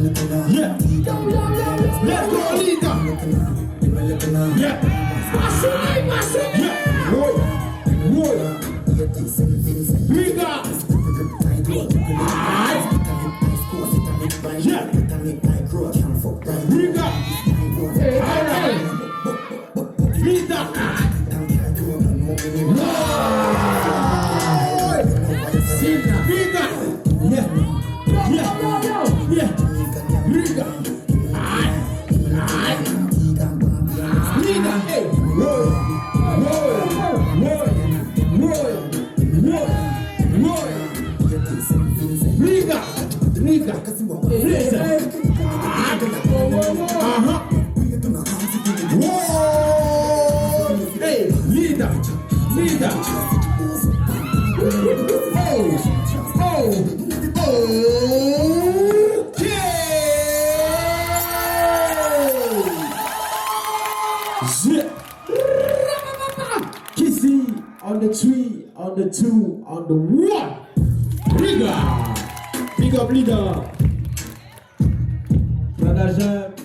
Yeah. Let's go, Lida. Yeah. Yeah. Roy. Riga. Yeah. Riga. Lida. Riga. Yeah. Yeah. Yeah. Riga. Lida. Hey. Roy. Riga. Listen. Hey, Lida. Kissy on the 3, on the 2, on the 1. Riga. Big up Lida. Blazzaz.